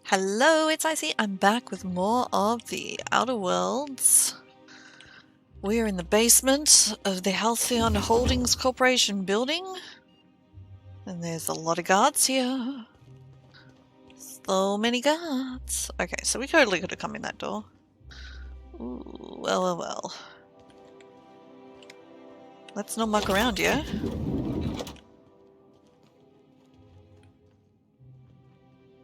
Hello, it's Icy. I'm back with more of the Outer Worlds. We are in the basement of the Halcyon Holdings Corporation building. And there's a lot of guards here. So many guards. Okay, so we totally could have come in that door. Ooh, well. Let's not muck around, yeah?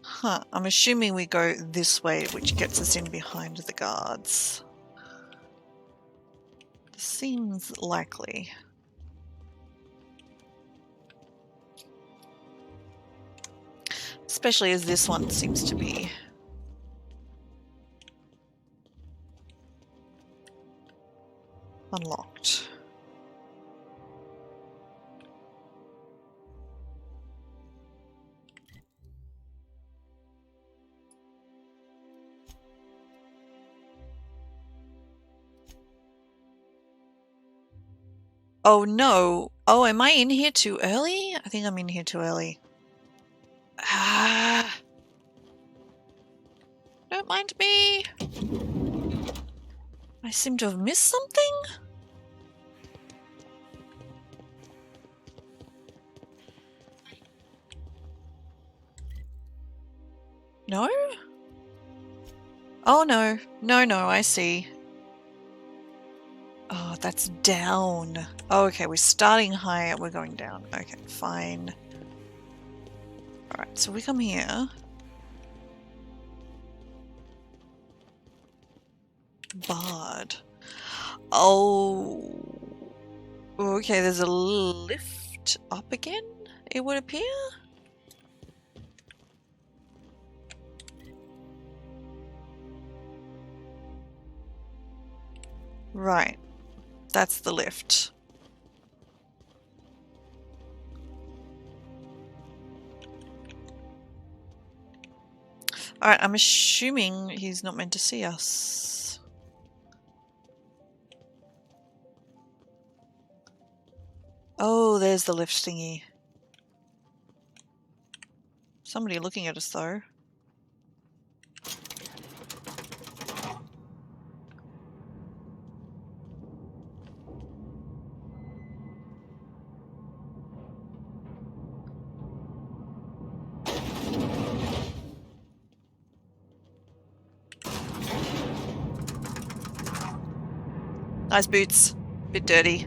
Huh, I'm assuming we go this way, which gets us in behind the guards. Seems likely. Especially as this one seems to be unlocked. Oh no. Oh, am I in here too early? I think I'm in here too early. Ah. Don't mind me. I seem to have missed something? No? Oh no. No, I see. Oh, that's down. Oh, okay, we're starting high and we're going down. Okay, fine. Alright, so we come here. Bard. Oh. Okay, there's a lift up again, it would appear? Right. That's the lift. Alright, I'm assuming he's not meant to see us. Oh, there's the lift thingy. Somebody looking at us though. Nice boots. Bit dirty.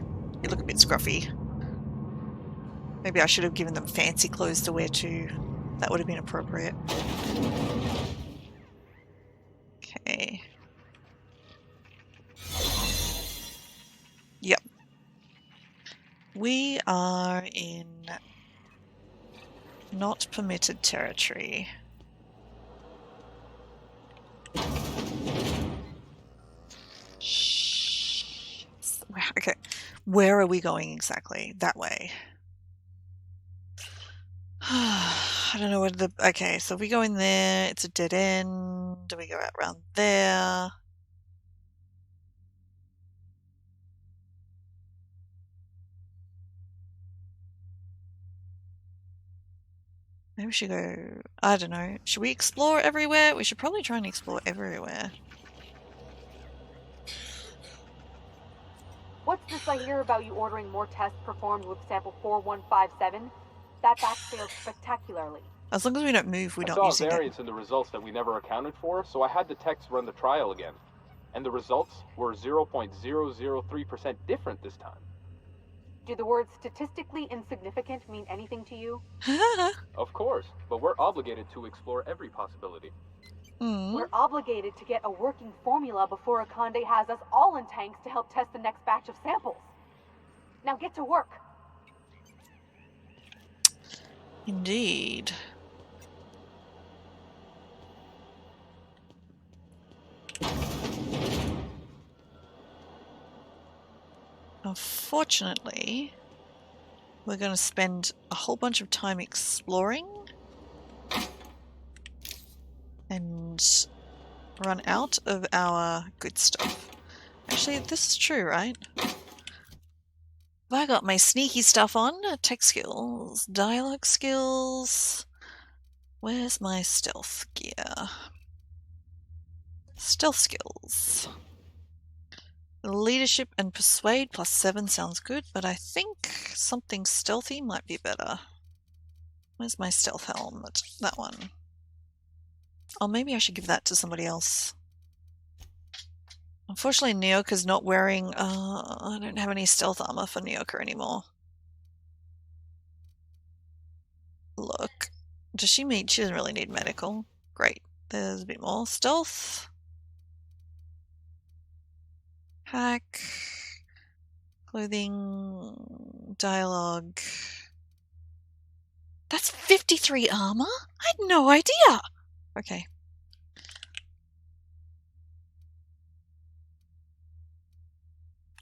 You look a bit scruffy. Maybe I should have given them fancy clothes to wear too. That would have been appropriate. Okay. Yep. We are in not permitted territory. Okay, where are we going exactly? That way. I don't know where the... Okay, so if we go in there, it's a dead end. Do we go out around there? Maybe we should go... I don't know. Should we explore everywhere? We should probably try and explore everywhere. What's this I hear about you ordering more tests performed with sample 4157? That batch failed spectacularly. As long as we don't move, we're not using it. I using saw a variance in the results that we never accounted for, so I had the techs run the trial again. And the results were 0.003% different this time. Do the words statistically insignificant mean anything to you? Of course, but we're obligated to explore every possibility. We're obligated to get a working formula before Akande has us all in tanks to help test the next batch of samples. Now get to work. Indeed. Unfortunately, we're going to spend a whole bunch of time exploring and run out of our good stuff. Actually, this is true, right? I got my sneaky stuff on. Tech skills, dialogue skills. Where's my stealth gear? Stealth skills. Leadership and persuade +7 sounds good, but I think something stealthy might be better. Where's my stealth helmet? That one. Oh, maybe I should give that to somebody else. Unfortunately, Nyoka's not wearing... I don't have any stealth armor for Nyoka anymore. Look. Does she mean... She doesn't really need medical. Great. There's a bit more. Stealth. Hack. Clothing. Dialogue. That's 53 armor? I had no idea! Okay.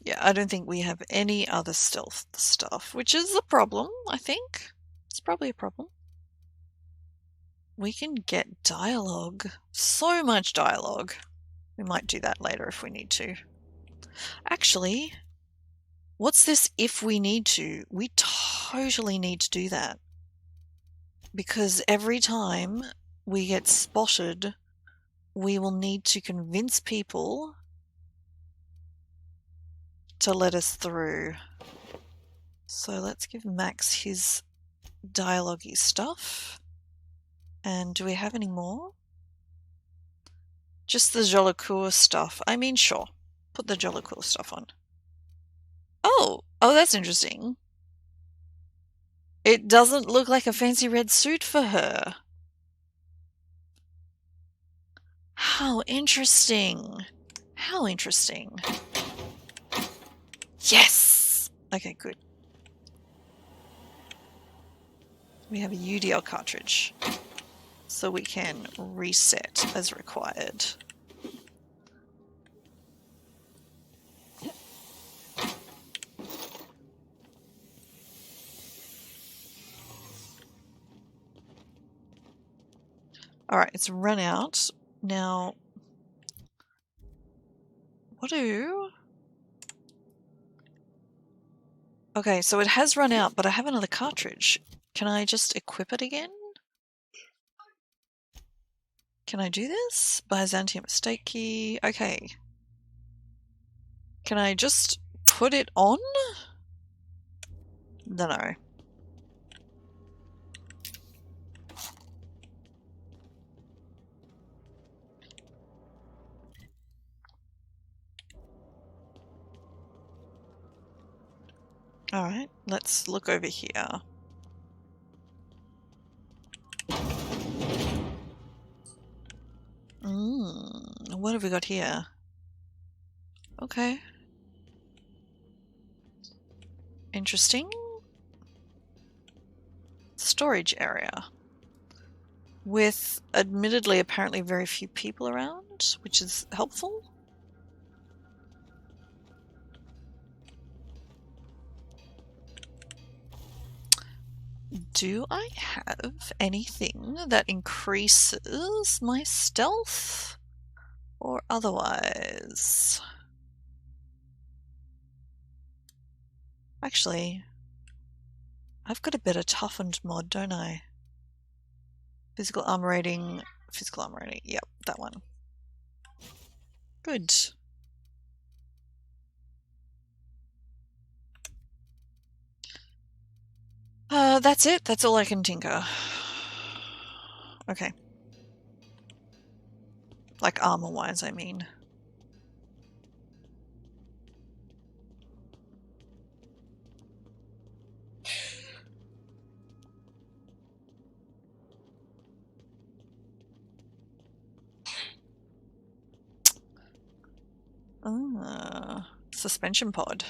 Yeah, I don't think we have any other stealth stuff, which is a problem, I think. It's probably a problem. We can get dialogue. So much dialogue. We might do that later if we need to. Actually, what's this if we need to? We totally need to do that. Because every time we get spotted, we will need to convince people to let us through. So let's give Max his dialogue-y stuff. And do we have any more? Just the Jolicoeur stuff. I mean, sure. Put the Jolicoeur stuff on. Oh, that's interesting. It doesn't look like a fancy red suit for her. How interesting. How interesting. Yes! Okay, good. We have a UDL cartridge. So we can reset as required. Alright, it's run out. Now, what do... Okay, so it has run out, but I have another cartridge. Can I just equip it again? Can I do this? Byzantium estate key. Okay. Can I just put it on? Dunno. Alright, let's look over here. What have we got here? Okay. Interesting. Storage area. With, admittedly, apparently very few people around, which is helpful. Do I have anything that increases my stealth? Or otherwise? Actually, I've got a better toughened mod, don't I? Physical armor rating, yep, that one. Good. That's it. That's all I can tinker. Okay. Like armor-wise, I mean. Suspension pod.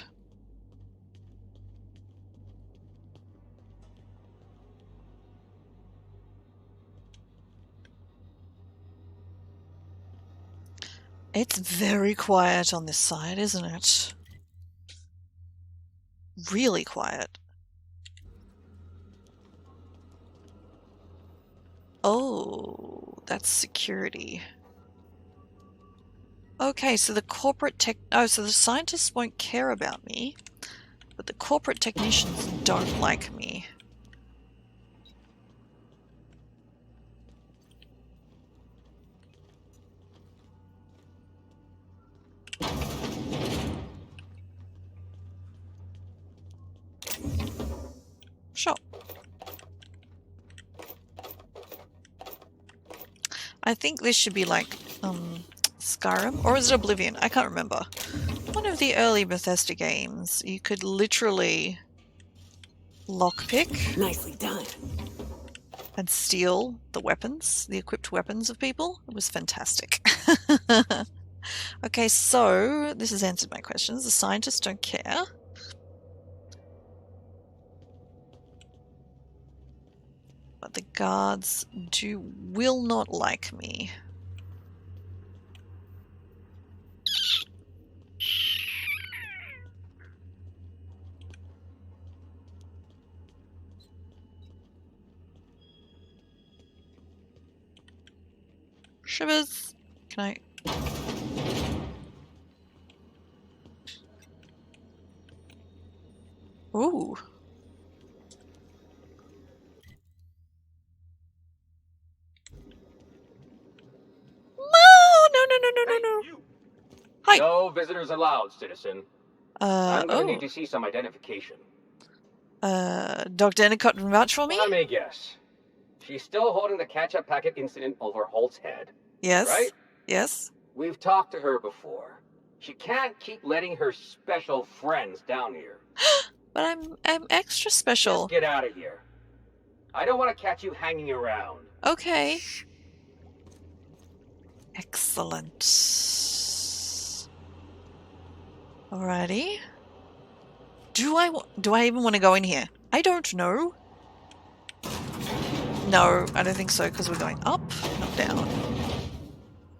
It's very quiet on this side, isn't it? Really quiet. Oh, that's security. Okay, so the corporate tech... Oh, so the scientists won't care about me, but the corporate technicians don't like me. Sure. I think this should be like Skyrim, or is it Oblivion? I can't remember. One of the early Bethesda games, you could literally lockpick. Nicely done. And steal the weapons, the equipped weapons of people. It was fantastic. Okay, so this has answered my questions. The scientists don't care. But the guards will not like me. Shivers. Can I? Ooh. No. Hi. No visitors allowed, citizen. I'm gonna need Oh. to see some identification. Dr. Endicott can vouch for me? Let me guess. She's still holding the catch-up packet incident over Holt's head. Yes. Right? Yes. We've talked to her before. She can't keep letting her special friends down here. But I'm extra special. Just get out of here. I don't want to catch you hanging around. Okay. Excellent. Alrighty. Do I even want to go in here? I don't know. No, I don't think so, because we're going up, not down.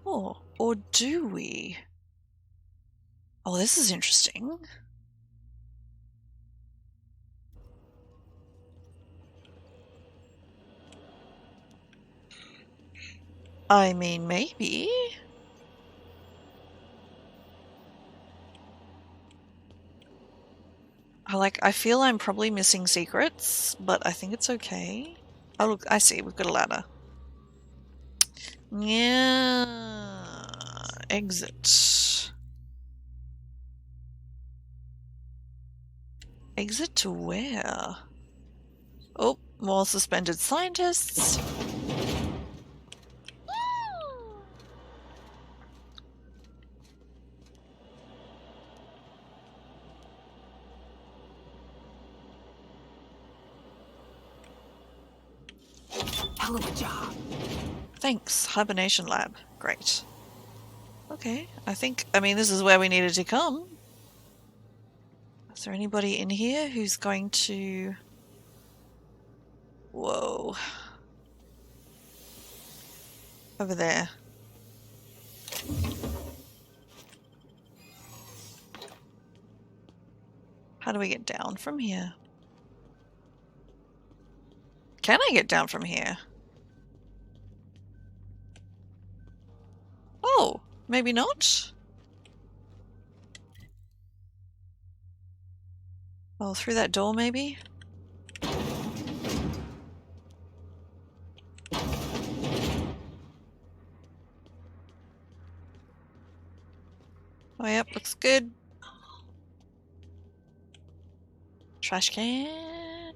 Oh, or do we? Oh, this is interesting. I mean, maybe. I feel I'm probably missing secrets, but I think it's okay. Oh, look, I see. We've got a ladder. Yeah. Exit. Exit to where? Oh, more suspended scientists. Hell of a job. Thanks, hibernation lab. Great. Okay, I mean, this is where we needed to come. Is there anybody in here who's going to... Whoa. Over there. How do we get down from here? Can I get down from here? Oh, maybe not? Oh, through that door maybe? Oh, yep, looks good. Trash can.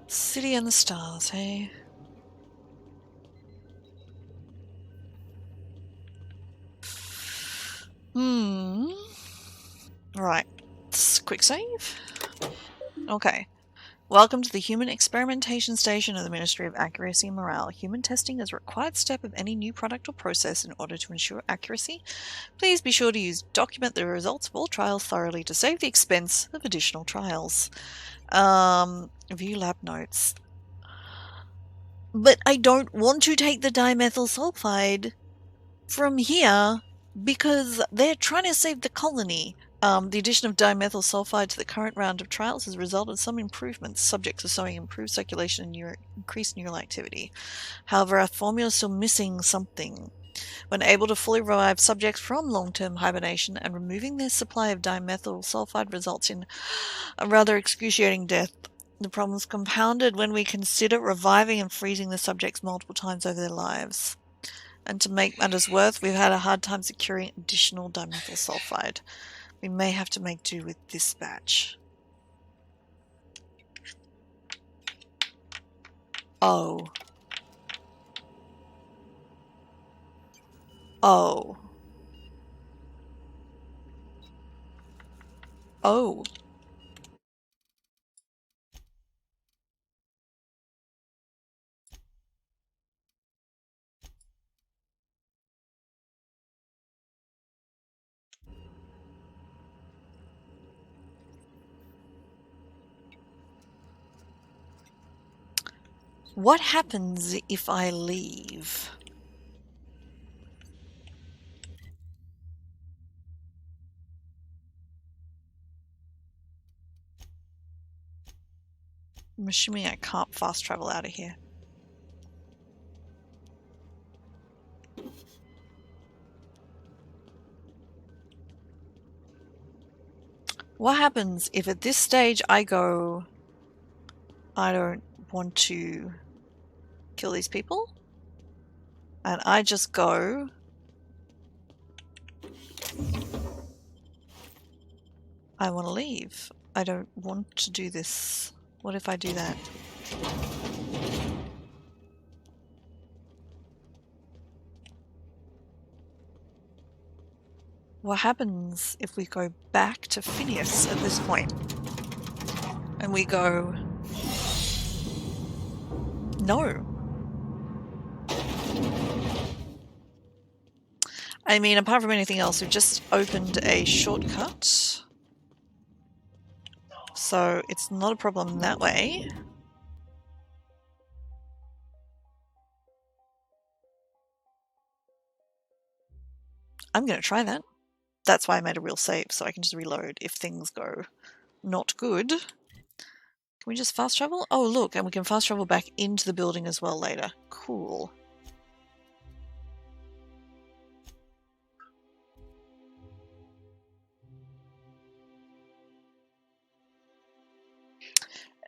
City and the stars, hey? Right. Quick save. Okay. Welcome to the Human Experimentation Station of the Ministry of Accuracy and Morale. Human testing is a required step of any new product or process in order to ensure accuracy. Please be sure to document the results of all trials thoroughly to save the expense of additional trials. View lab notes. But I don't want to take the dimethyl sulfide from here because they're trying to save the colony. The addition of dimethyl sulfide to the current round of trials has resulted in some improvements, subject to showing improved circulation and increased neural activity. However, our formula is still missing something. When able to fully revive subjects from long-term hibernation and removing their supply of dimethyl sulfide results in a rather excruciating death. The problem's compounded when we consider reviving and freezing the subjects multiple times over their lives. And to make matters worse, we've had a hard time securing additional dimethyl sulfide. We may have to make do with this batch. Oh. Oh. Oh. What happens if I leave? I'm assuming I can't fast travel out of here. What happens if at this stage I go, I don't want to kill these people? And I just go, I want to leave. I don't want to do this. What if I do that? What happens if we go back to Phineas at this point? And we go, no. I mean, apart from anything else, we've just opened a shortcut. So it's not a problem that way. I'm going to try that. That's why I made a real save, so I can just reload if things go not good. Can we just fast travel? Oh, look, and we can fast travel back into the building as well later. Cool.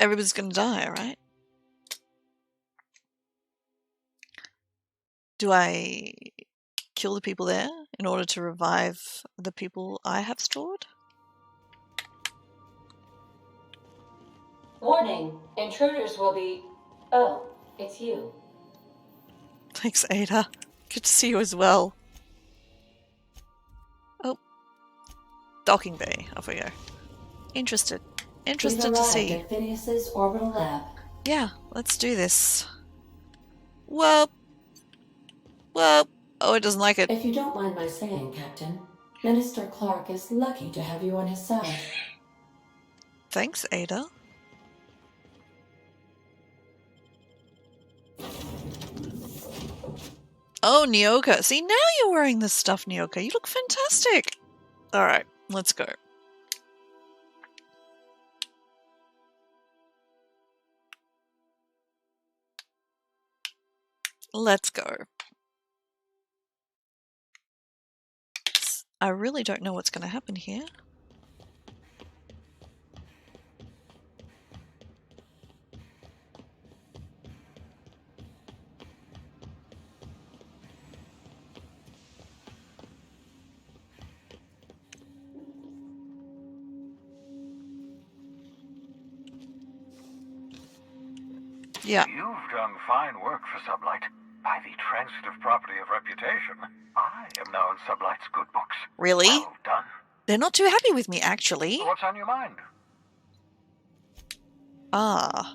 Everybody's going to die, right? Do I kill the people there in order to revive the people I have stored? Warning, intruders will be... Oh, it's you. Thanks, Ada. Good to see you as well. Oh. Docking bay. Off we go. Interested to see. At Phineas's orbital lab. Yeah, let's do this. Whoop. Whoop. Oh, it doesn't like it. If you don't mind my saying, Captain, Minister Clark is lucky to have you on his side. Thanks, Ada. Oh, Nyoka. See, now you're wearing this stuff, Nyoka. You look fantastic. Alright, let's go. Let's go. I really don't know what's going to happen here. Yeah. You've done fine work for Sublight. By the transitive property of reputation, I am now in Sublight's good books. Really? Well done. They're not too happy with me, actually. What's on your mind? Ah.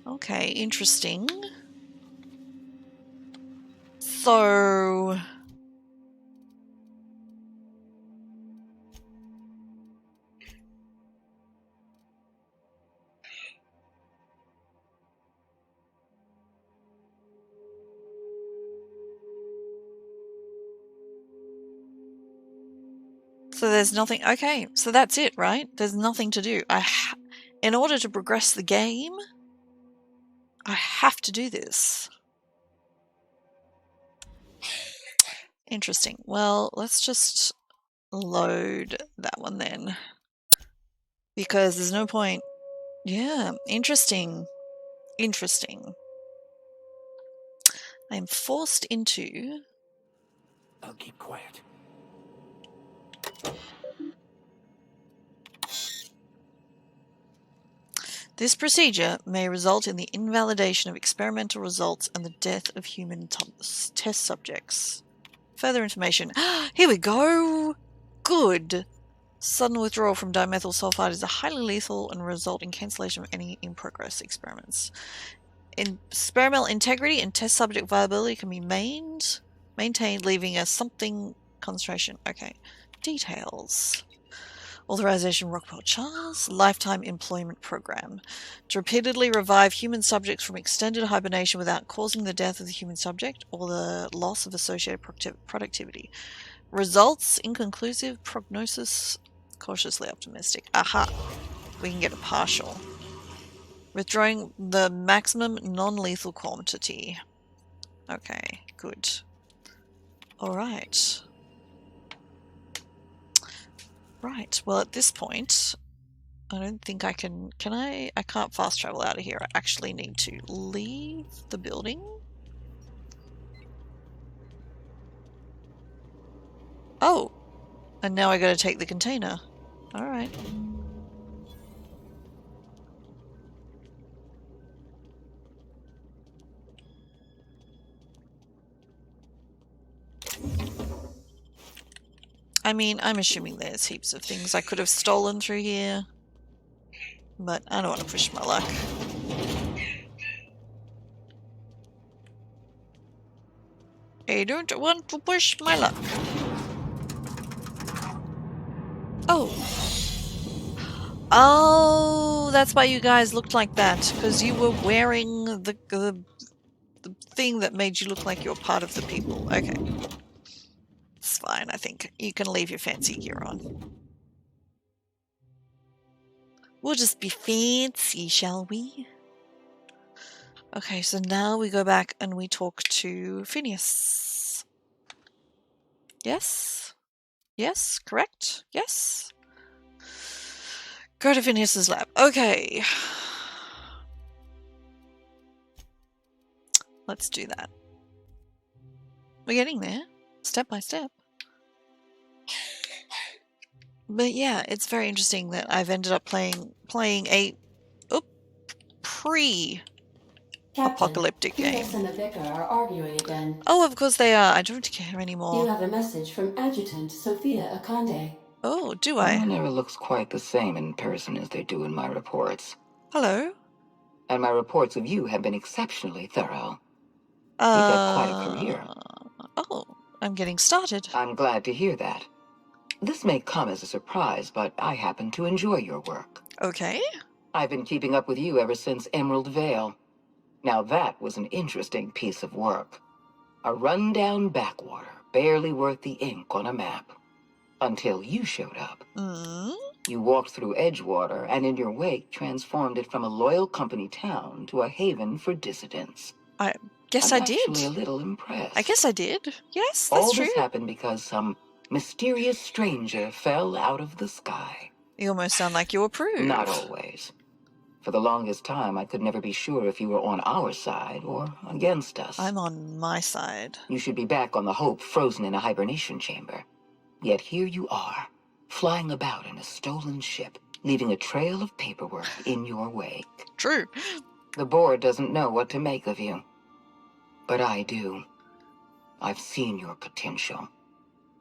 Okay, interesting. So... So there's nothing... Okay, so that's it, right? There's nothing to do. In order to progress the game, I have to do this. Interesting. Well, let's just load that one then. Because there's no point Yeah, interesting. Interesting. I am forced into... I'll keep quiet. This procedure may result in the invalidation of experimental results and the death of human test subjects. Further information. Here we go! Good! Sudden withdrawal from dimethyl sulfide is a highly lethal and result in cancellation of any in-progress experiments. Experimental integrity and test subject viability can be maintained, leaving a something concentration. Okay. Details. Authorization Rockwell Charles, Lifetime Employment Program. To repeatedly revive human subjects from extended hibernation without causing the death of the human subject or the loss of associated productivity. Results, inconclusive. Prognosis, cautiously optimistic. Aha! We can get a partial. Withdrawing the maximum non-lethal quantity. Okay, good. Alright. Right, well at this point, I don't think I can I can't fast travel out of here. I actually need to leave the building. Oh! And now I gotta take the container. Alright. I mean, I'm assuming there's heaps of things I could have stolen through here. But I don't want to push my luck. I don't want to push my luck. Oh. Oh, that's why you guys looked like that. Because you were wearing the thing that made you look like you're part of the people. Okay. It's fine, I think. You can leave your fancy gear on. We'll just be fancy, shall we? Okay, so now we go back and we talk to Phineas. Yes? Yes? Correct? Yes? Go to Phineas's lab. Okay. Let's do that. We're getting there. Step by step. But yeah, it's very interesting that I've ended up playing a pre-apocalyptic game. Phineas and the vicar are arguing again. Oh, of course they are. I don't care You anymore. have a message from Adjutant Sophia Akande. Oh, do I? It never looks quite the same in person as they do in my reports. Hello? And my reports of you have been exceptionally thorough. You've had quite a career. Oh, I'm getting started. I'm glad to hear that. This may come as a surprise, but I happen to enjoy your work. Okay. I've been keeping up with you ever since Emerald Vale. Now that was an interesting piece of work. A rundown backwater, barely worth the ink on a map. Until you showed up. Mm. You walked through Edgewater and in your wake transformed it from a loyal company town to a haven for dissidents. I guess I'm I did. actually a little impressed. I guess I did. Yes, that's All true. this happened because some mysterious stranger fell out of the sky. You almost sound like you approve. Not always. For the longest time, I could never be sure if you were on our side or against us. I'm on my side. You should be back on the Hope, frozen in a hibernation chamber. Yet here you are, flying about in a stolen ship, leaving a trail of paperwork in your wake. True. The board doesn't know what to make of you. But I do. I've seen your potential.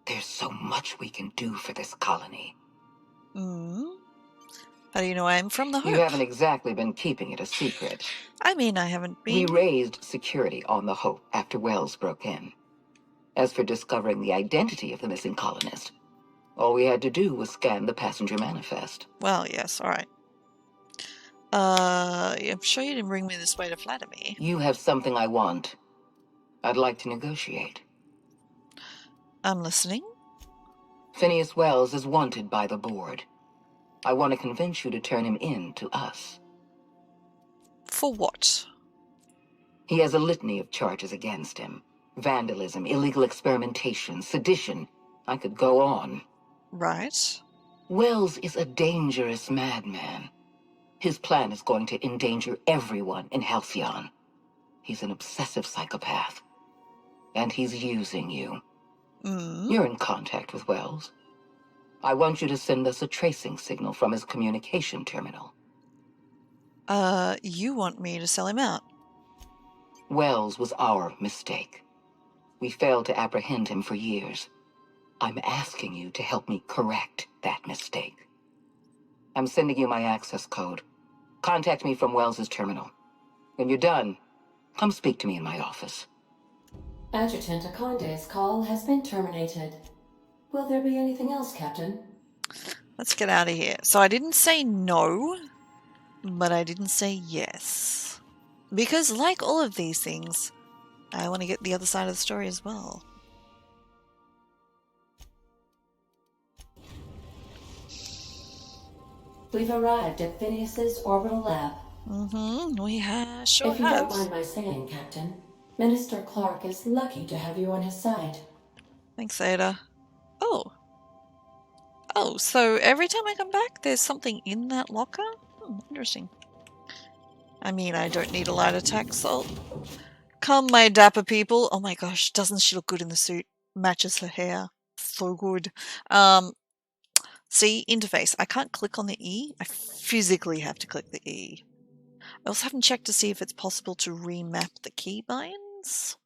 There's so much we can do for this colony. How do you know I'm from the Hope? You haven't exactly been keeping it a secret. I mean, I haven't been. We raised security on the Hope after Wells broke in. As for discovering the identity of the missing colonist, all we had to do was scan the passenger manifest. Well, yes, alright. I'm sure you didn't bring me this way to flatter me. You have something I want. I'd like to negotiate. I'm listening. Phineas Wells is wanted by the board. I want to convince you to turn him in to us. For what? He has a litany of charges against him. Vandalism, illegal experimentation, sedition. I could go on. Right. Wells is a dangerous madman. His plan is going to endanger everyone in Halcyon. He's an obsessive psychopath. And he's using you. You're in contact with Wells. I want you to send us a tracing signal from his communication terminal. You want me to sell him out? Wells was our mistake. We failed to apprehend him for years. I'm asking you to help me correct that mistake. I'm sending you my access code. Contact me from Wells's terminal. When you're done, come speak to me in my office. Adjutant Akonde's call has been terminated. Will there be anything else, Captain? Let's get out of here. So I didn't say no, but I didn't say yes. Because like all of these things, I want to get the other side of the story as well. We've arrived at Phineas's orbital lab. We sure If you have. don't mind my saying, Captain, Minister Clark is lucky to have you on his side. Thanks, Ada. Oh, so every time I come back, there's something in that locker? Interesting. I mean, I don't need a light attack, so... Come, my dapper people. Oh my gosh, doesn't she look good in the suit? Matches her hair. So good. See, interface. I can't click on the E. I physically have to click the E. I also haven't checked to see if it's possible to remap the keybinds.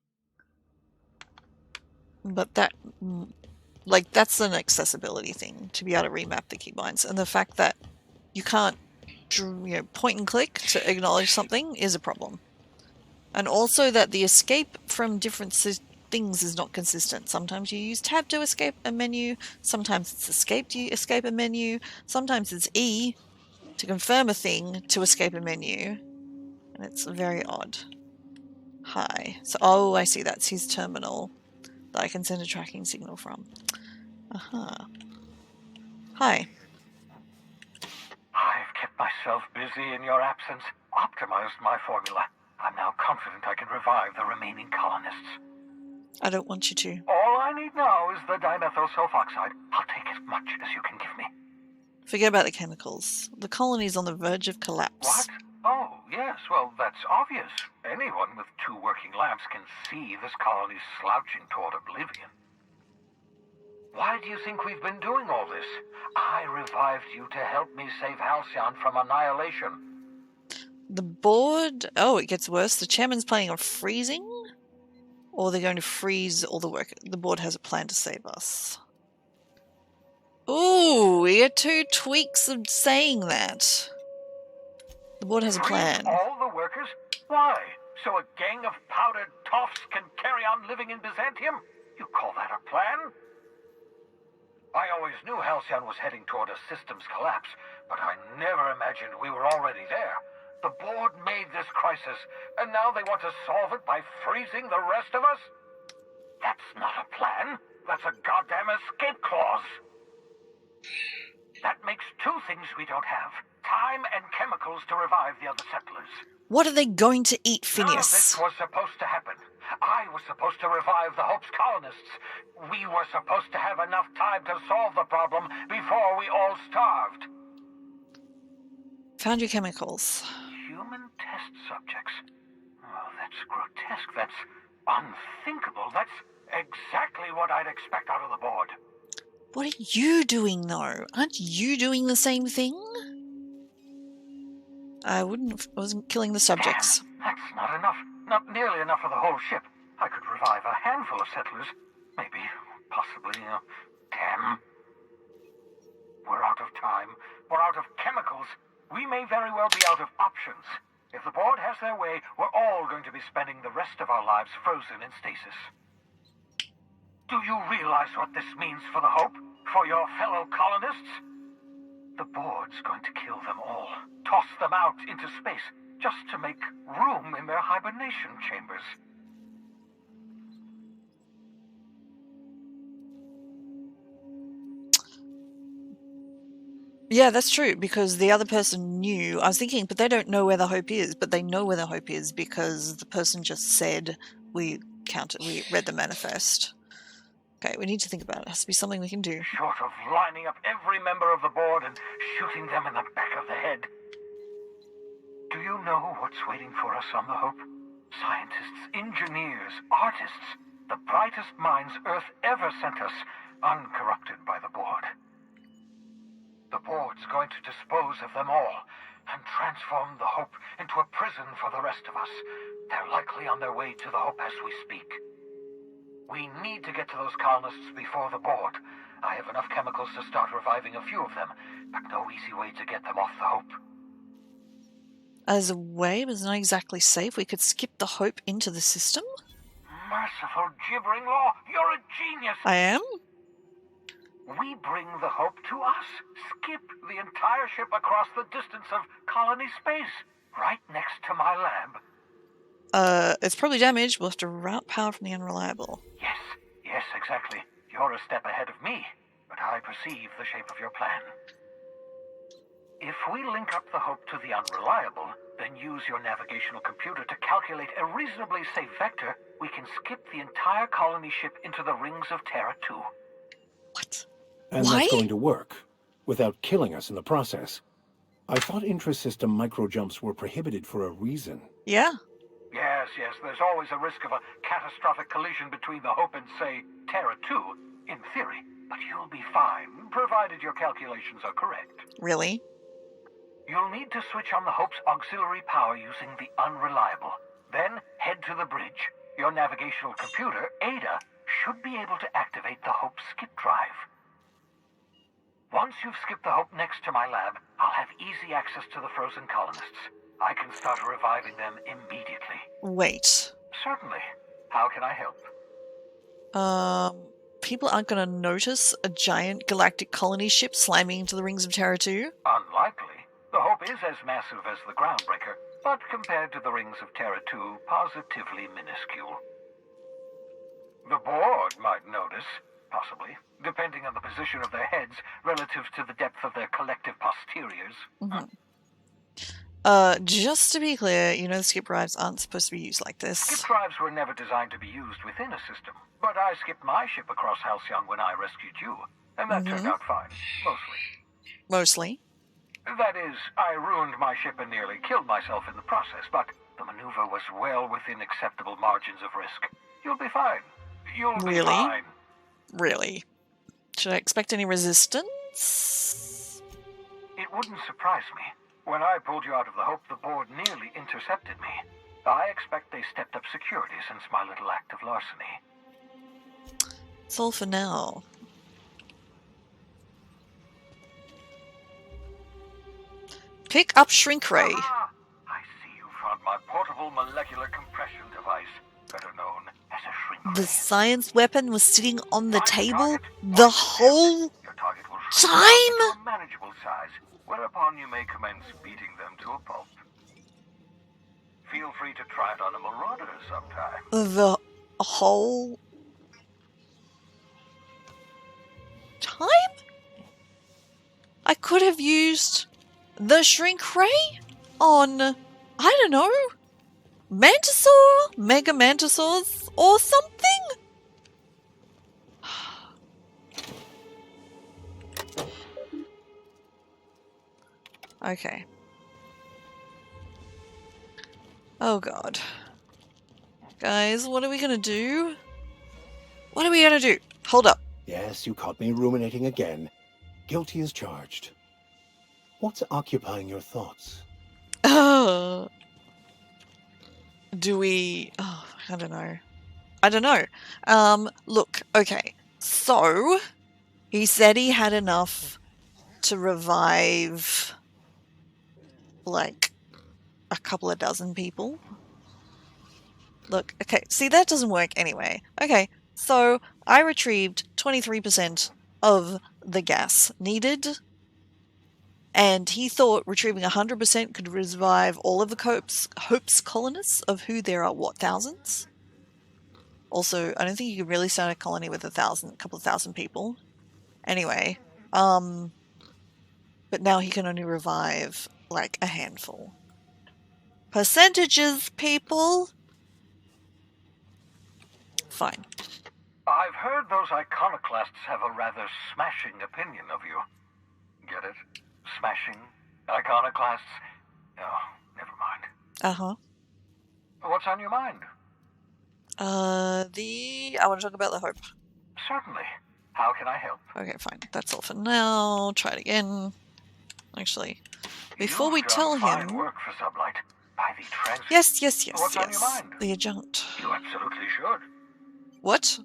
But that... Like, that's an accessibility thing, to be able to remap the keybinds. And the fact that you can't, point and click to acknowledge something is a problem. And also that the escape from different things is not consistent. Sometimes you use tab to escape a menu, sometimes it's escape to escape a menu, sometimes it's E to confirm a thing to escape a menu. And it's very odd. Hi. So, oh, I see, that's his terminal that I can send a tracking signal from. Hi. I've kept myself busy in your absence, optimized my formula. I'm now confident I can revive the remaining colonists. I don't want you to. All I need now is the dimethyl sulfoxide. I'll take as much as you can give me. Forget about the chemicals. The colony's on the verge of collapse. What? Oh, yes, well, that's obvious. Anyone with 2 working labs can see this colony's slouching toward oblivion. Why do you think we've been doing all this? I revived you to help me save Halcyon from annihilation. The board... Oh, it gets worse. The chairman's planning on freezing? Or they're going to freeze all the work. The board has a plan to save us. Ooh, we get 2 tweaks of saying that. The board has a plan. Freeze all the workers? Why? So a gang of powdered toffs can carry on living in Byzantium? You call that a plan? I always knew Halcyon was heading toward a systems collapse, but I never imagined we were already there. The board made this crisis, and now they want to solve it by freezing the rest of us? That's not a plan. That's a goddamn escape clause. That makes 2 things we don't have. Time and chemicals to revive the other settlers. What are they going to eat, None of this Phineas? was supposed to happen. I was supposed to revive the Hope's colonists. We were supposed to have enough time to solve the problem before we all starved. Found your chemicals. Human test subjects. Oh, that's grotesque. That's unthinkable. That's exactly what I'd expect out of the board. What are you doing, though? Aren't you doing the same thing? I wasn't killing the subjects. Damn, that's not enough. Not nearly enough for the whole ship. I could revive a handful of settlers. Maybe, possibly, 10. We're out of time. We're out of chemicals. We may very well be out of options. If the board has their way, we're all going to be spending the rest of our lives frozen in stasis. Do you realize what this means for the Hope? For your fellow colonists? The board's going to kill them all. Toss them out into space, just to make room in their hibernation chambers. Yeah, that's true, because the other person knew. I was thinking, but they don't know where the Hope is, but they know where the Hope is because the person just said we read the manifest. Okay, we need to think about it. It has to be something we can do. Short of lining up every member of the board and shooting them in the back of the head. Do you know what's waiting for us on the Hope? Scientists, engineers, artists, the brightest minds Earth ever sent us, uncorrupted by the Board. The Board's going to dispose of them all and transform the Hope into a prison for the rest of us. They're likely on their way to the Hope as we speak. We need to get to those colonists before the Board. I have enough chemicals to start reviving a few of them, but no easy way to get them off the Hope. As a way, but it's not exactly safe. We could skip the Hope into the system. Merciful gibbering law, you're a genius! I am? We bring the Hope to us. Skip the entire ship across the distance of colony space, right next to my lab. It's probably damaged. We'll have to route power from the unreliable. Yes, exactly. You're a step ahead of me, but I perceive the shape of your plan. If we link up the Hope to the unreliable, then use your navigational computer to calculate a reasonably safe vector, we can skip the entire colony ship into the rings of Terra 2. What? And Why? that's going to work, without killing us in the process. I thought intra-system microjumps were prohibited for a reason. Yeah. Yes, there's always a risk of a catastrophic collision between the Hope and, say, Terra 2, in theory. But you'll be fine, provided your calculations are correct. Really? You'll need to switch on the Hope's auxiliary power using the unreliable. Then head to the bridge. Your navigational computer, Ada, should be able to activate the Hope's skip drive. Once you've skipped the Hope next to my lab, I'll have easy access to the frozen colonists. I can start reviving them immediately. Wait. Certainly. How can I help? People aren't going to notice a giant galactic colony ship slamming into the rings of Terra 2? Unlikely. The Hope is as massive as the Groundbreaker, but compared to the rings of Terra 2, positively minuscule. The Board might notice, possibly, depending on the position of their heads relative to the depth of their collective posteriors. Mm-hmm. Just to be clear, you know the skip drives aren't supposed to be used like this. Skip drives were never designed to be used within a system, but I skipped my ship across Halcyon when I rescued you, and that turned out fine, mostly. Mostly? That is, I ruined my ship and nearly killed myself in the process, but the maneuver was well within acceptable margins of risk. You'll be fine. You'll be fine. Really? Should I expect any resistance? It wouldn't surprise me. When I pulled you out of the Hope, the Board nearly intercepted me. I expect they stepped up security since my little act of larceny. That's all for now. Pick up Shrink Ray. Ah, I see you found my portable molecular compression device, better known as a shrink ray. The science weapon was sitting on the Find table target, the point whole Your target will shrink time? down to a manageable size, whereupon you may commence beating them to a pulp. Feel free to try it on a marauder sometime. The whole time? I could have used the Shrink Ray on, I don't know, Mantisaur, Mega Mantisaurs, or something? Okay. Oh god. Guys, what are we gonna do? What are we gonna do? Hold up. Yes, you caught me ruminating again. Guilty as charged. What's occupying your thoughts? Do we... Oh, I don't know. I don't know. Look, okay. So, he said he had enough to revive, like, a couple of dozen people. Look, okay, see, that doesn't work anyway. Okay, so I retrieved 23% of the gas needed, and he thought retrieving 100% could revive all of the Hope's colonists, of who there are, what, thousands? Also, I don't think you could really start a colony with a couple of thousand people. Anyway, but now he can only revive, like, a handful. Percentages, people! Fine. I've heard those iconoclasts have a rather smashing opinion of you. Get it? Smashing? Iconoclasts? Oh, never mind. Uh-huh. What's on your mind? I want to talk about the hope. Certainly. How can I help? Okay, fine. That's all for now. Try it again. Actually, before we You've done tell fine him... work for Sublight. By the trans... Yes. What's on your mind? The adjunct. You absolutely should. What?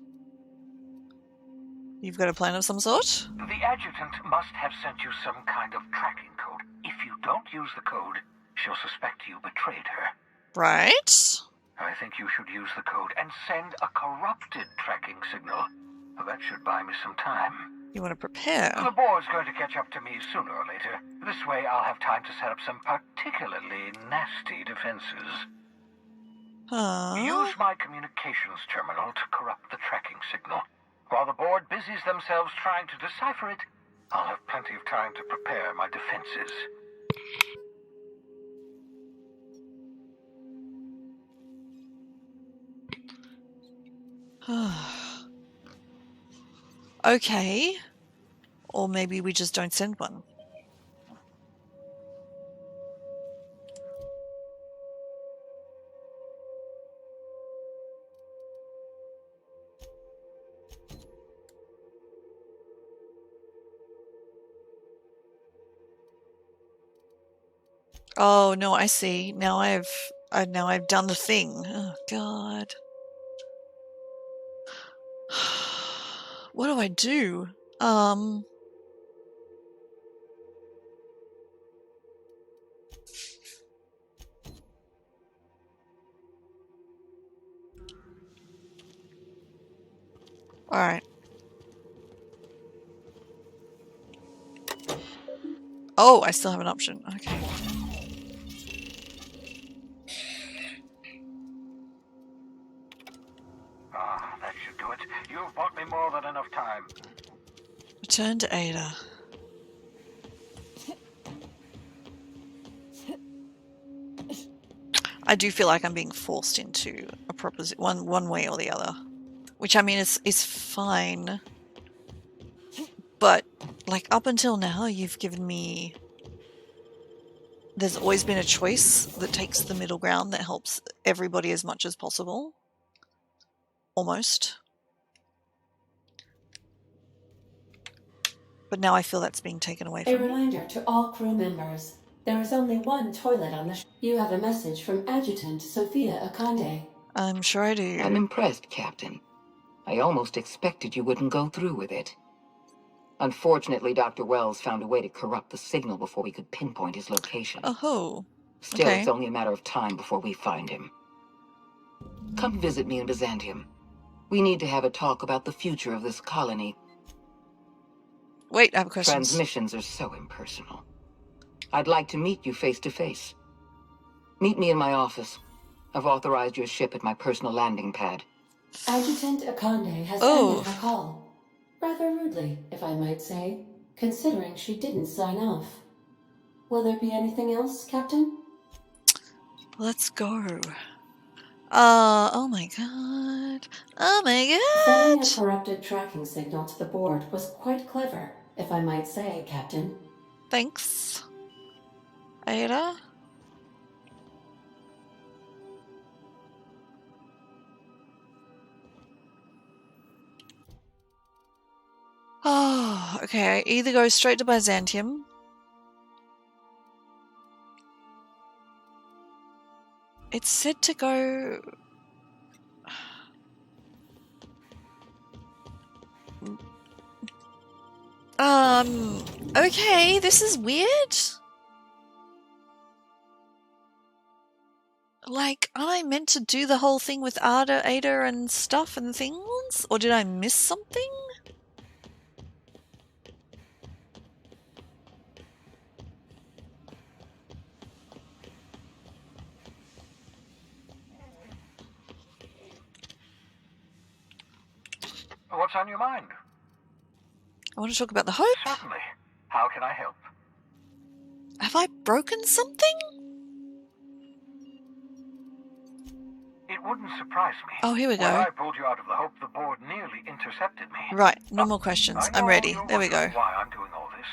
You've got a plan of some sort? The adjutant must have sent you some kind of tracking code. If you don't use the code, she'll suspect you betrayed her. Right. I think you should use the code and send a corrupted tracking signal. That should buy me some time. You want to prepare? The board's going to catch up to me sooner or later. This way I'll have time to set up some particularly nasty defenses. Use my communications terminal to corrupt the tracking signal. While the board busies themselves trying to decipher it, I'll have plenty of time to prepare my defenses. Okay. Or maybe we just don't send one. Oh no, I see. Now I've done the thing. Oh god. What do I do? Alright. Oh, I still have an option. Okay. That should do it. You've bought me more than enough time. Return to Ada. I do feel like I'm being forced into a proposition one way or the other. Which I mean is fine. But like up until now you've given me... There's always been a choice that takes the middle ground that helps everybody as much as possible. Almost. But now I feel that's being taken away from me. A reminder to all crew members. There is only one toilet on the ship. You have a message from Adjutant Sophia Akande. I'm sure I do. I'm impressed, Captain. I almost expected you wouldn't go through with it. Unfortunately, Dr. Wells found a way to corrupt the signal before we could pinpoint his location. Oh, Still, okay. It's only a matter of time before we find him. Come visit me in Byzantium. We need to have a talk about the future of this colony. Wait, I have questions. Transmissions are so impersonal. I'd like to meet you face to face. Meet me in my office. I've authorized your ship at my personal landing pad. Adjutant Akande has ended her call. Rather rudely, if I might say, considering she didn't sign off. Will there be anything else, Captain? Let's go. Oh my god. Oh my Sending god! a corrupted tracking signal to the board was quite clever, if I might say, Captain. Thanks. Ada? Oh, okay. Either go straight to Byzantium. It's said to go... Okay, this is weird. Like, aren't I meant to do the whole thing with Ada and stuff and things? Or did I miss something? What's on your mind? I want to talk about the hope. Certainly. How can I help? Have I broken something? It wouldn't surprise me. Oh, here we go. When I pulled you out of the Hope, the board nearly intercepted me. Right, no more questions. I'm ready. There we go. Why I'm doing all this.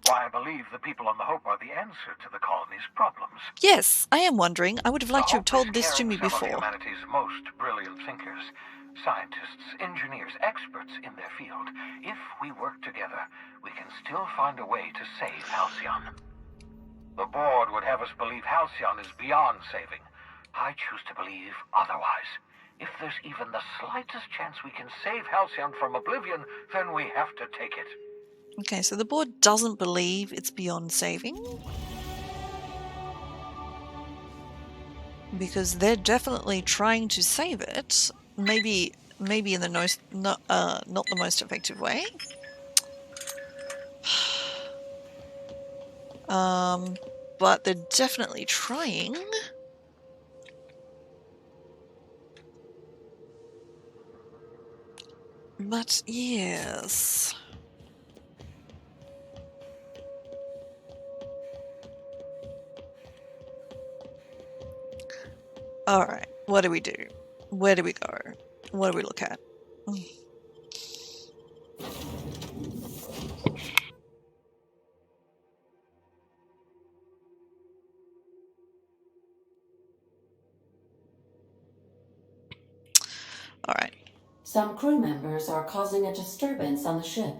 Why, I believe the people on the Hope are the answer to the colony's problems. Yes, I am wondering. I would have liked The you to have Hope told is this to carrying me some of before. humanity's most brilliant thinkers, scientists, engineers, experts in their field. If we work together, we can still find a way to save Halcyon. The board would have us believe Halcyon is beyond saving. I choose to believe otherwise. If there's even the slightest chance we can save Halcyon from oblivion, then we have to take it. Okay, so the board doesn't believe it's beyond saving. Because they're definitely trying to save it. Maybe in the not the most effective way. But they're definitely trying. But yes. Alright, what do we do? Where do we go? What do we look at? Alright. Some crew members are causing a disturbance on the ship.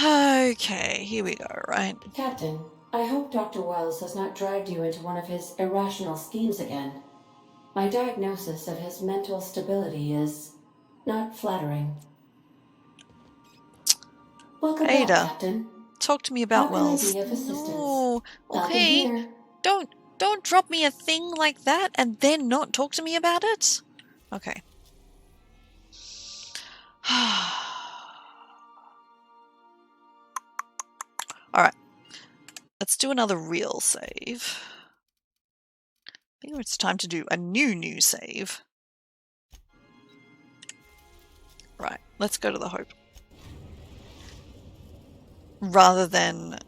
Okay, here we go, right? Captain, I hope Dr. Wells has not dragged you into one of his irrational schemes again. My diagnosis of his mental stability is not flattering. Welcome Ada, back, Captain. talk to me about How can I Wells. be of assistance? No, I'll be okay. here. Don't drop me a thing like that and then not talk to me about it. Okay. Alright. Let's do another real save. I think it's time to do a new save. Right, let's go to the Hope. Rather than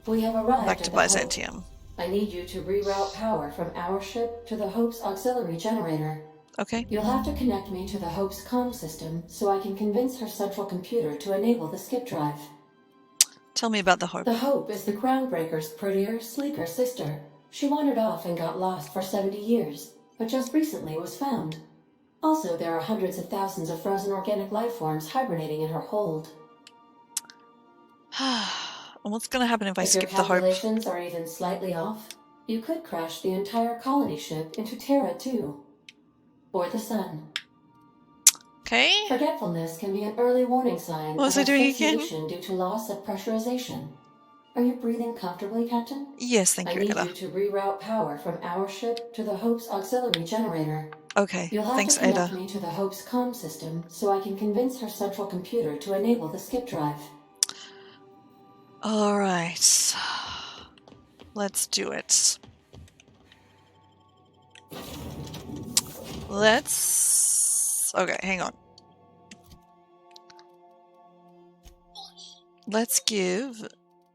We have arrived back to at the Byzantium. Hope. I need you to reroute power from our ship to the Hope's auxiliary generator. Okay. You'll have to connect me to the Hope's comm system so I can convince her central computer to enable the skip drive. Tell me about the Hope. The Hope is the Groundbreaker's prettier, sleeker sister. She wandered off and got lost for 70 years, but just recently was found. Also, there are hundreds of thousands of frozen organic life forms hibernating in her hold. What's going to happen if I skip the Hope? If your calculations are even slightly off, you could crash the entire colony ship into Terra 2. Or the sun. Okay. Forgetfulness can be an early warning sign What was I of doing again? asphyxiation due to loss of pressurization. Are you breathing comfortably, Captain? Yes, thank you, I need Ada. you to reroute power from our ship to the Hope's auxiliary generator. Okay, You'll have thanks, to connect Ada. me to the Hope's comm system so I can convince her central computer to enable the skip drive. Alright. Let's do it. Okay, hang on. Let's give...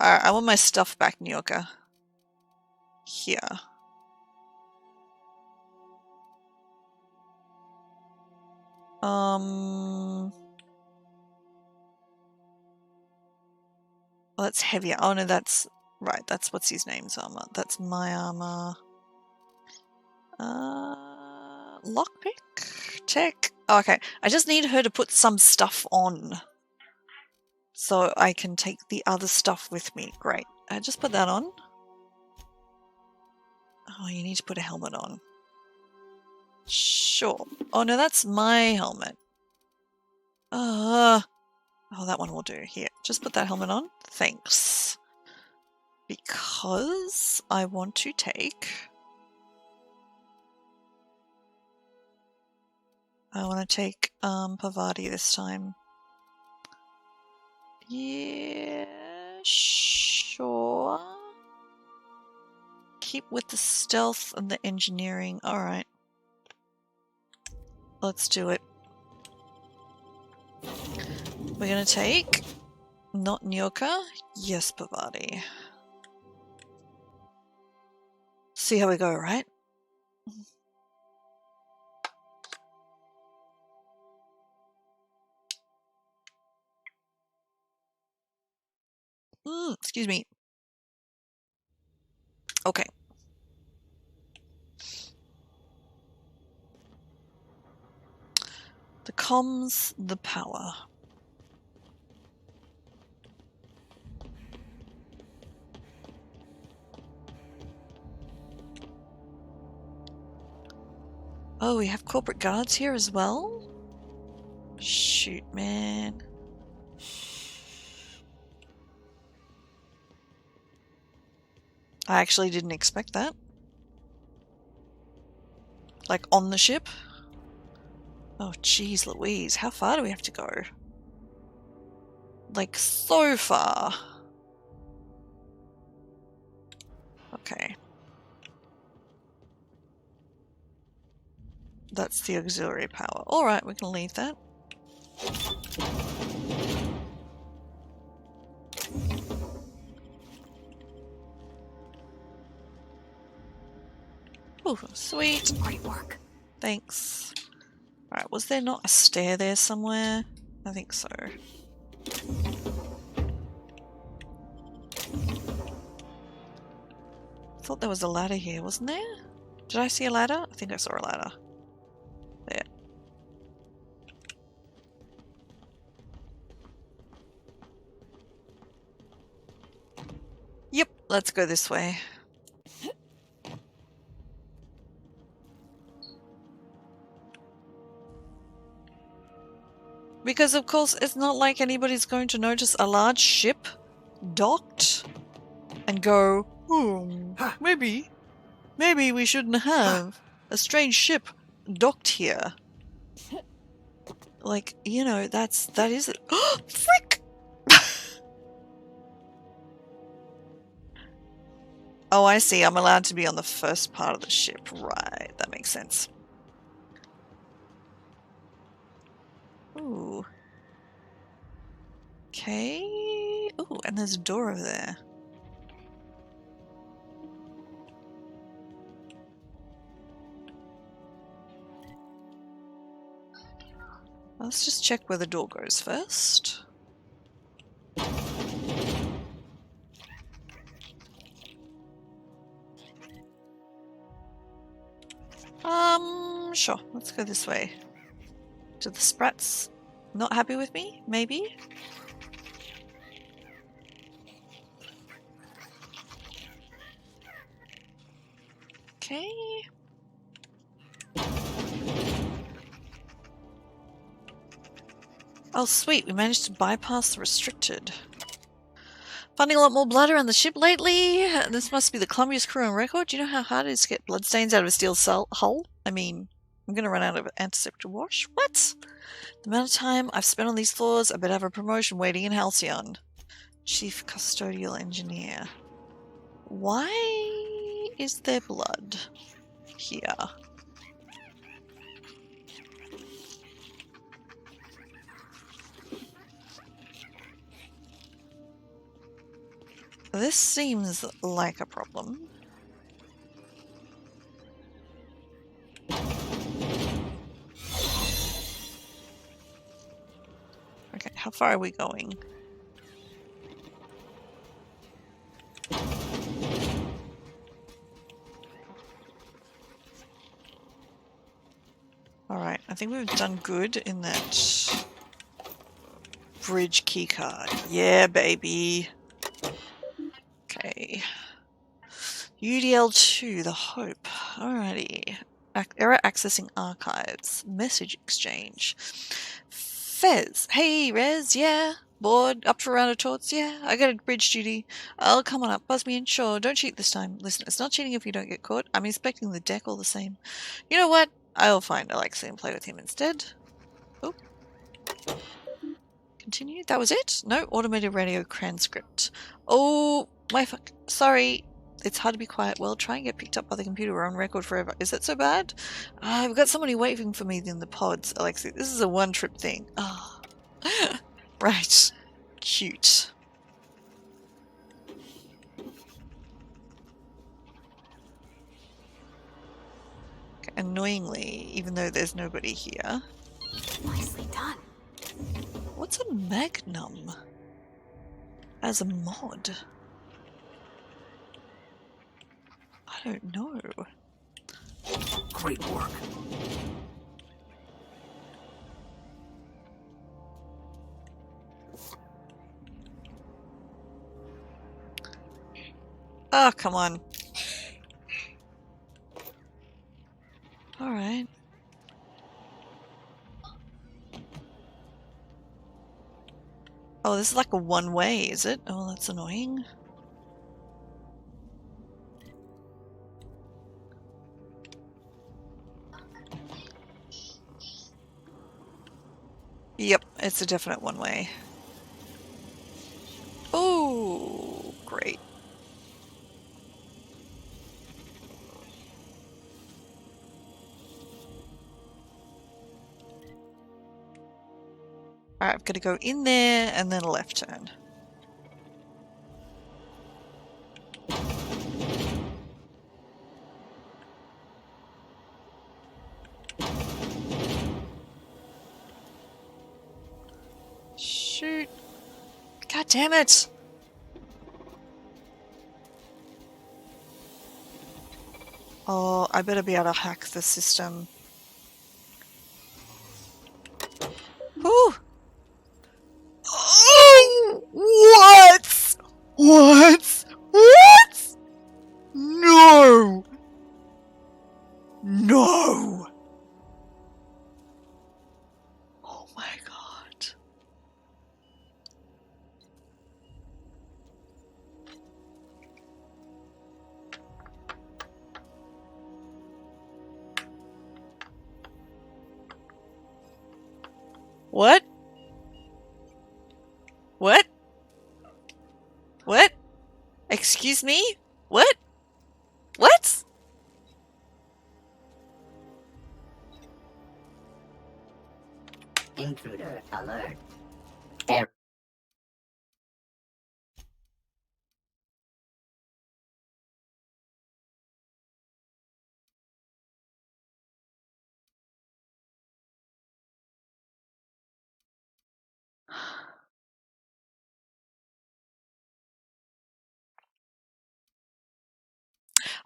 Alright, I want my stuff back, Nyoka. Here. Well, that's heavier. Oh no, that's... Right, that's what's his name's armor. That's my armor. Lockpick? Check. Oh, okay, I just need her to put some stuff on. So I can take the other stuff with me. Great. I just put that on. Oh, you need to put a helmet on. Sure. Oh no, that's my helmet. Oh, that one will do. Here, just put that helmet on. Thanks. Because I want to take... I want to take Pavati this time. Yeah, sure. Keep with the stealth and the engineering. Alright. Let's do it. We're gonna take... Not Nyoka. Yes, Pavati. See how we go, right? Excuse me. Okay. The comms, the power. Oh, we have corporate guards here as well? Shoot, man. I actually didn't expect that. Like, on the ship? Oh, jeez Louise, how far do we have to go? Like, so far. Okay. That's the auxiliary power. Alright, we can leave that. Oh, sweet. Great work. Thanks. Alright, was there not a stair there somewhere? I think so. I thought there was a ladder here, wasn't there? Did I see a ladder? I think I saw a ladder. There. Yep, let's go this way. Because of course it's not like anybody's going to notice a large ship docked and go, maybe we shouldn't have a strange ship docked here. Like, you know, that is it. Frick! Oh, I see. I'm allowed to be on the first part of the ship. Right, that makes sense. Ooh. Okay. Ooh, and there's a door over there. Let's just check where the door goes first. Sure. Let's go this way. Do the sprats not happy with me? Maybe? Okay. Oh sweet, we managed to bypass the restricted. Finding a lot more blood around the ship lately. This must be the clumsiest crew on record. Do you know how hard it is to get bloodstains out of a steel hull? I mean, I'm gonna run out of antiseptic wash. What? The amount of time I've spent on these floors, I better have a promotion waiting in Halcyon. Chief Custodial Engineer. Why is there blood here? This seems like a problem. Okay, how far are we going? Alright, I think we've done good in that bridge keycard. Yeah, baby! Okay. UDL2, the Hope. Alrighty. Error accessing archives. Message exchange. Fez. Hey, Rez. Yeah. Bored? Up for a round of torts? Yeah. I got a bridge duty. I'll come on up. Buzz me in. Sure. Don't cheat this time. Listen, it's not cheating if you don't get caught. I'm inspecting the deck all the same. You know what? I'll find Alexei and play with him instead. Oh. Continue. That was it? No. Automated radio transcript. Oh, my fuck. Sorry. It's hard to be quiet. Well, try and get picked up by the computer. We're on record forever. Is that so bad? I've got somebody waiting for me in the pods, Alexei. This is a one-trip thing. Oh. Right. Cute. Okay, annoyingly, even though there's nobody here. Nicely done. What's a magnum? As a mod? I don't know. Great work. Oh, come on. Alright. Oh, this is like a one-way, is it? Oh, that's annoying. Yep, it's a definite one-way. Oh, great. Alright, I've got to go in there and then a left turn. Shoot. God damn it! Oh, I better be able to hack the system. Whew! Oh! What? What? What? No! No! Oh my god. What? What? What? Excuse me? What? What? Intruder alert.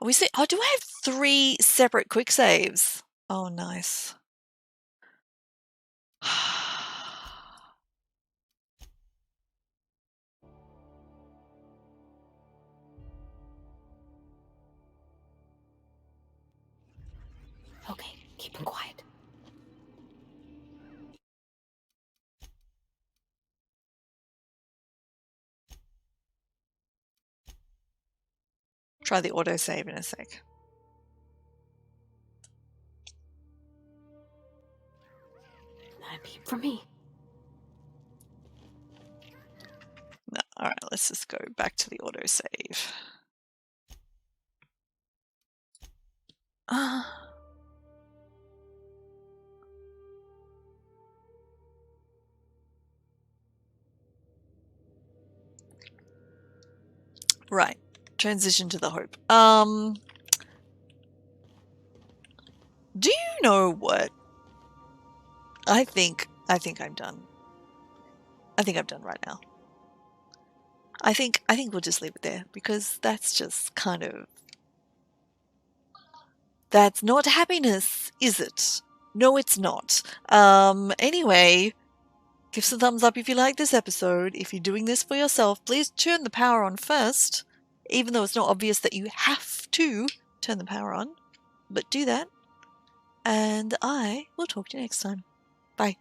We see. Oh, do I have 3 separate quick saves? Oh, nice. Okay, keep him quiet. Try the autosave in a sec. 9 p.m. for me. No, alright, let's just go back to the autosave. Right. Transition to the hope. Do you know what? I think I'm done. I think I'm done right now. I think we'll just leave it there because that's just kind of, that's not happiness, is it? No, it's not. Anyway, give us a thumbs up if you like this episode. If you're doing this for yourself, please turn the power on first, even though it's not obvious that you have to turn the power on, but do that. And I will talk to you next time. Bye.